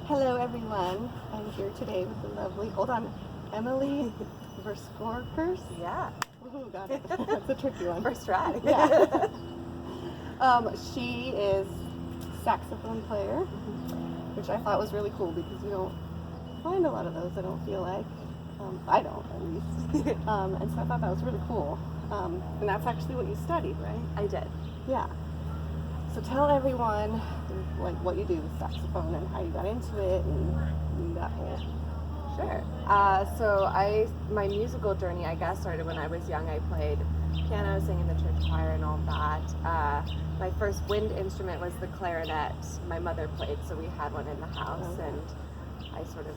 Hello everyone, I'm here today with the lovely, hold on, Emily Verschoor-Kirss. Yeah. Woohoo, got it. That's a tricky one. First try. Yeah. She is saxophone player, which I thought was really cool because you don't find a lot of those, I don't feel like. I don't, at least. And so I thought that was really cool. And that's actually what you studied, right? I did. Yeah. So tell everyone like what you do with saxophone and how you got into it and that whole. Sure. My musical journey, I guess, started when I was young. I played piano, sang in the church choir, and all that. My first wind instrument was the clarinet. My mother played, so we had one in the house, and I sort of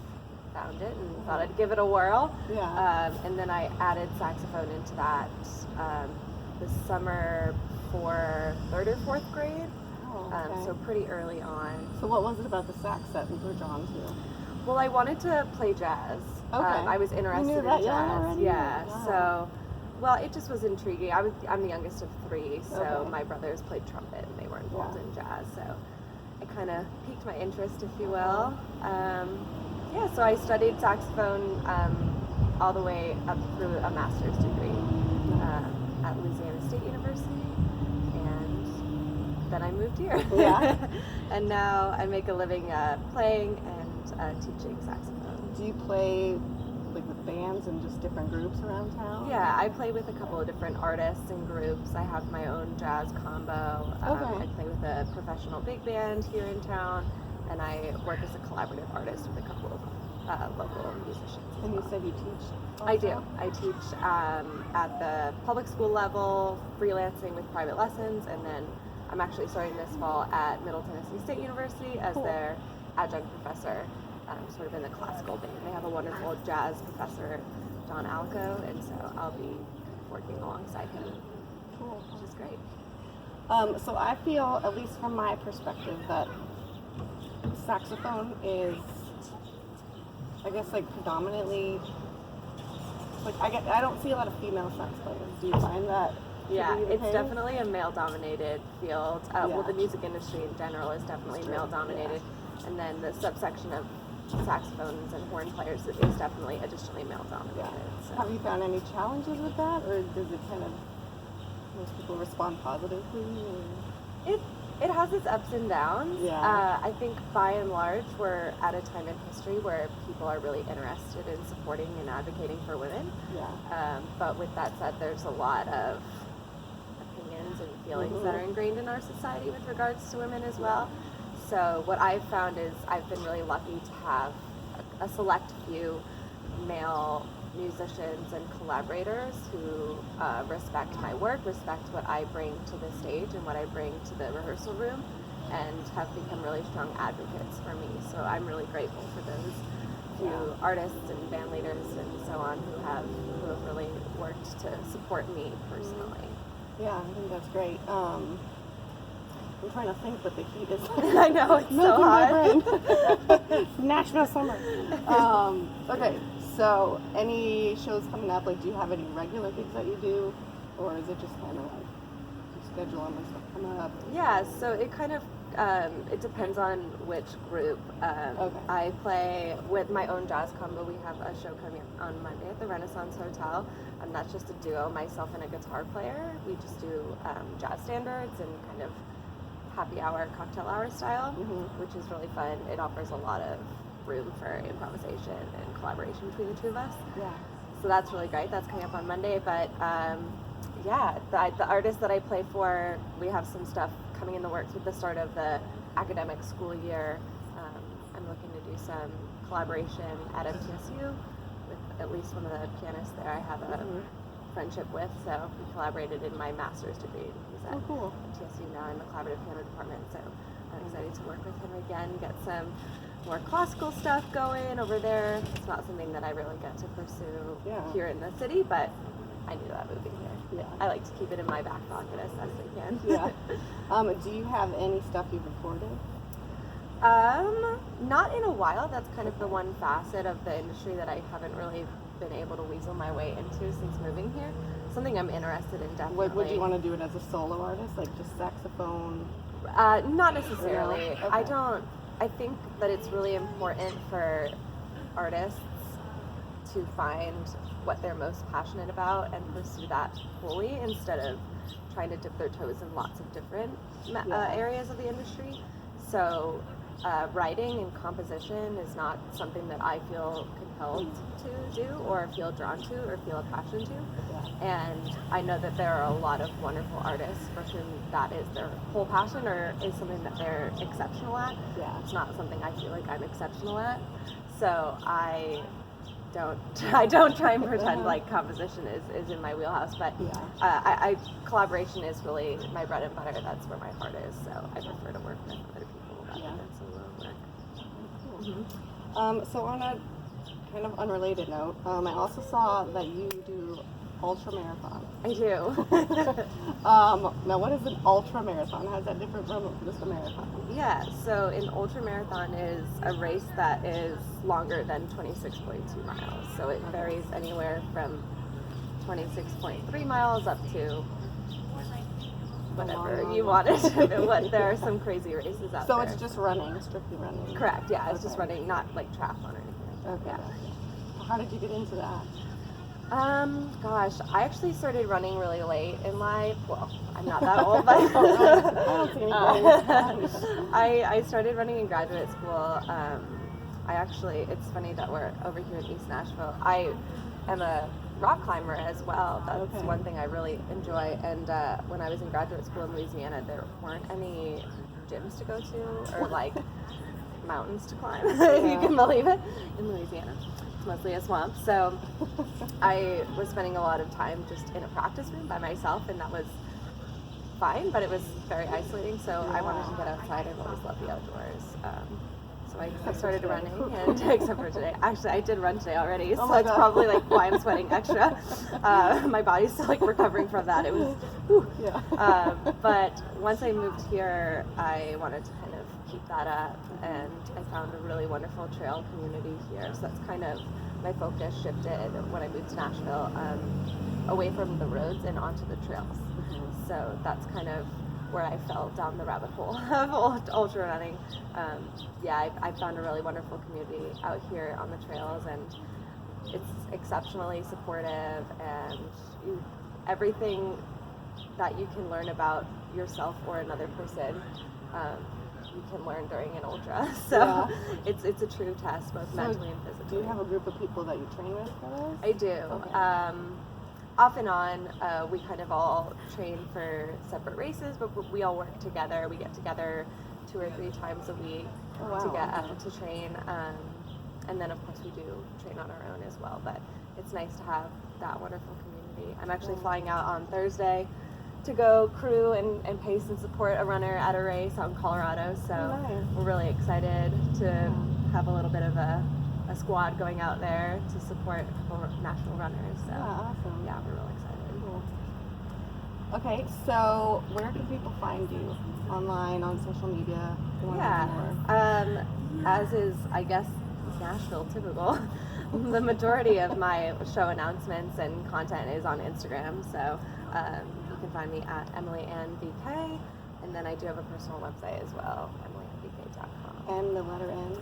found it and thought I'd give it a whirl. Yeah. And then I added saxophone into that this summer for 3rd or 4th grade. Oh, okay. So pretty early on. So what was it about the sax that you were drawn to? Well, I wanted to play jazz. Okay. I was interested in jazz. Yeah. Wow. So, it just was intriguing. I'm the youngest of 3, so Okay. my brothers played trumpet and they were involved in jazz. So it kind of piqued my interest, if you will. So I studied saxophone all the way up through a master's degree at Louisiana State University, and then I moved here. Yeah. And now I make a living playing and teaching saxophone. Do you play like with bands and just different groups around town? Yeah, I play with a couple of different artists and groups. I have my own jazz combo. Okay. I play with a professional big band here in town, and I work as a collaborative artist with a couple of local musicians. And you said you teach also? I do. I teach at the public school level, freelancing with private lessons, and then I'm actually starting this fall at Middle Tennessee State University as their adjunct professor, sort of in the classical vein. They have a wonderful jazz professor, Don Alco, and so I'll be working alongside him, Cool. which is great. So I feel, at least from my perspective, that saxophone is, I guess, like predominantly, like I don't see a lot of female sax players. Do you find that? Yeah, to be the it's case? definitely a male-dominated field. Well, the music industry in general is definitely male-dominated, and then the subsection of saxophones and horn players is definitely additionally male-dominated. Yeah. So. Have you found any challenges with that, or does it kind of, most people respond positively? Or? It has its ups and downs. Yeah. I think by and large we're at a time in history where people are really interested in supporting and advocating for women. Yeah. But with that said, there's a lot of opinions and feelings that are ingrained in our society with regards to women as well. So what I've found is I've been really lucky to have a select few male musicians and collaborators who respect my work, respect what I bring to the stage and what I bring to the rehearsal room, and have become really strong advocates for me. So I'm really grateful for those few artists and band leaders and so on who have really worked to support me personally. Yeah, I think that's great. I'm trying to think, but the heat is I know, it's so hot. Nashville summer. Okay, so any shows coming up? Like, do you have any regular gigs that you do, or is it just kind of like you schedule them as stuff come up? Yeah, so it kind of it depends on which group. Okay. I play with my own jazz combo. We have a show coming up on Monday at the Renaissance Hotel, and that's just a duo, myself and a guitar player. We just do jazz standards and kind of happy hour, cocktail hour style, which is really fun. It offers a lot of room for improvisation and collaboration between the two of us. Yeah. So that's really great. That's coming up on Monday. But the artists that I play for, we have some stuff coming in the works with the start of the academic school year. I'm looking to do some collaboration at MTSU with at least one of the pianists there I have a friendship with. So we collaborated in my master's degree. He's at MTSU now in the collaborative piano department. So I'm excited to work with him again, get some more classical stuff going over there. It's not something that I really get to pursue here in the city, but I knew that moving here. Yeah. I like to keep it in my back pocket as best I can. Yeah. Do you have any stuff you've recorded? Not in a while. That's kind of the one facet of the industry that I haven't really been able to weasel my way into since moving here. Something I'm interested in, definitely. Would you want to do it as a solo artist, like just saxophone? Not necessarily. Okay. I don't. I think that it's really important for artists to find what they're most passionate about and pursue that fully instead of trying to dip their toes in lots of different areas of the industry. So writing and composition is not something that I feel compelled to do or feel drawn to or feel a passion to. And I know that there are a lot of wonderful artists for whom that is their whole passion or is something that they're exceptional at. It's not something I feel like I'm exceptional at. So I don't try and pretend like composition is in my wheelhouse, but collaboration is really my bread and butter. That's where my heart is. So I prefer to work with other people rather than solo work. Cool. So on a kind of unrelated note, I also saw that you do ultra marathon. I do. Now, what is an ultra marathon? How is that different from just a marathon? Yeah, so an ultra marathon is a race that is longer than 26.2 miles. So it varies anywhere from 26.3 miles up to whatever you want it. There are some crazy races out there. So it's just running, strictly running? Correct, yeah, it's just running, not like triathlon or anything like that. Yeah. How did you get into that? Gosh, I actually started running really late in life. Well, I'm not that old, but I started running in graduate school. It's funny that we're over here in East Nashville. I am a rock climber as well. That's one thing I really enjoy. And when I was in graduate school in Louisiana, there weren't any gyms to go to or like mountains to climb, if you can believe it, in Louisiana. It's mostly a swamp. So I was spending a lot of time just in a practice room by myself, and that was fine, but it was very isolating. So I wanted to get outside. I've always loved the outdoors. So I started running, and except for today. Actually, I did run today already, so that's probably like why I'm sweating extra. My body's still like recovering from that. It was, but once I moved here, I wanted to kind of keep that up, and I found a really wonderful trail community here. So that's kind of my focus shifted when I moved to Nashville, away from the roads and onto the trails. So that's kind of where I fell down the rabbit hole of ultra running. I found a really wonderful community out here on the trails, and it's exceptionally supportive, and everything that you can learn about yourself or another person, you can learn during an ultra. So it's a true test, both mentally and physically. Do you have a group of people that you train with for those? I do. Okay. Off and on, we kind of all train for separate races, but we all work together. We get together 2 or 3 times a week to train. And then, of course, we do train on our own as well. But it's nice to have that wonderful community. I'm actually flying out on Thursday to go crew and pace and support a runner at a race out in Colorado. So we're really excited to have a little bit of a squad going out there to support a couple of national runners. So awesome. Yeah, we're really excited. Cool. Okay, so where can people find you? Online, on social media? As is, I guess, Nashville typical. The majority of my show announcements and content is on Instagram, so you can find me at EmilyAnnBK, and then I do have a personal website as well, EmilyAnnBK.com. And the letter N?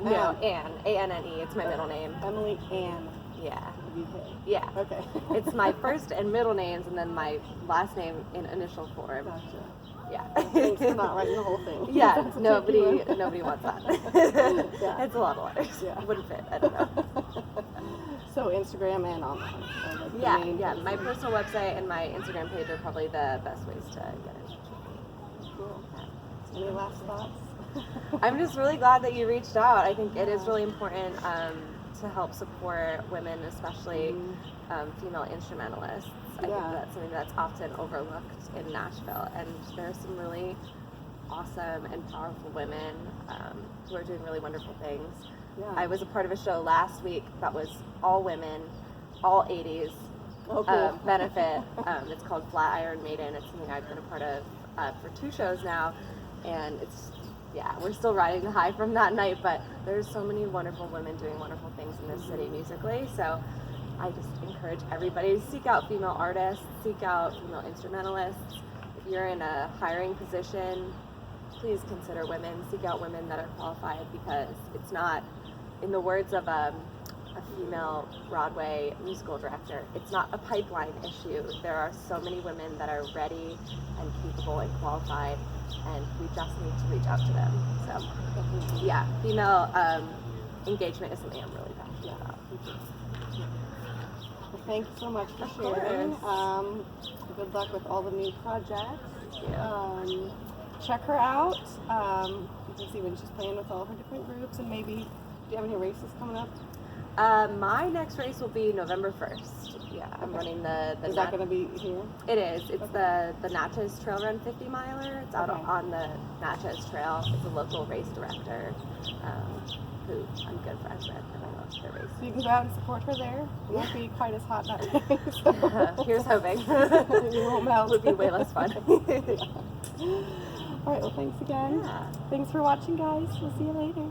No, Ann, A-N-N-E, it's my middle name. Emily Ann. Yeah. BK. Yeah. Okay. It's my first and middle names, and then my last name in initial form. Gotcha. Yeah. Thanks for not writing the whole thing. Yeah, nobody wants that. It's a lot of letters. Yeah. Wouldn't fit, I don't know. So Instagram and online. My personal website and my Instagram page are probably the best ways to get in touch with me. Cool. Any last thoughts? I'm just really glad that you reached out. I think it is really important to help support women, especially female instrumentalists. I think that's something that's often overlooked in Nashville, and there are some really awesome and powerful women who are doing really wonderful things. I was a part of a show last week that was all women, all 80s benefit. It's called Flatiron Maiden. It's something I've been a part of for 2 shows now, and we're still riding the high from that night, but there's so many wonderful women doing wonderful things in this city musically, so I just encourage everybody to seek out female artists, seek out female instrumentalists. If you're in a hiring position, please consider women, seek out women that are qualified, because it's not, in the words of a female Broadway musical director, it's not a pipeline issue. There are so many women that are ready and capable and qualified, and we just need to reach out to them. So yeah, female engagement is something I'm really passionate about. Well, thank you so much for Of sharing. course. Good luck with all the new projects. Thank you. Check her out. You can see when she's playing with all her different groups, and maybe, do you have any races coming up? My next race will be November 1st. Yeah, I'm running the Is that going to be here? It is. It's the Natchez Trail Run 50 miler. It's out on the Natchez Trail. It's a local race director who I'm good friends with, and I love their race. So you can go out and support her there. It won't be quite as hot that day. So. Here's hoping. You won't melt. It would be way less fun. All right, well, thanks again. Yeah. Thanks for watching, guys. We'll see you later.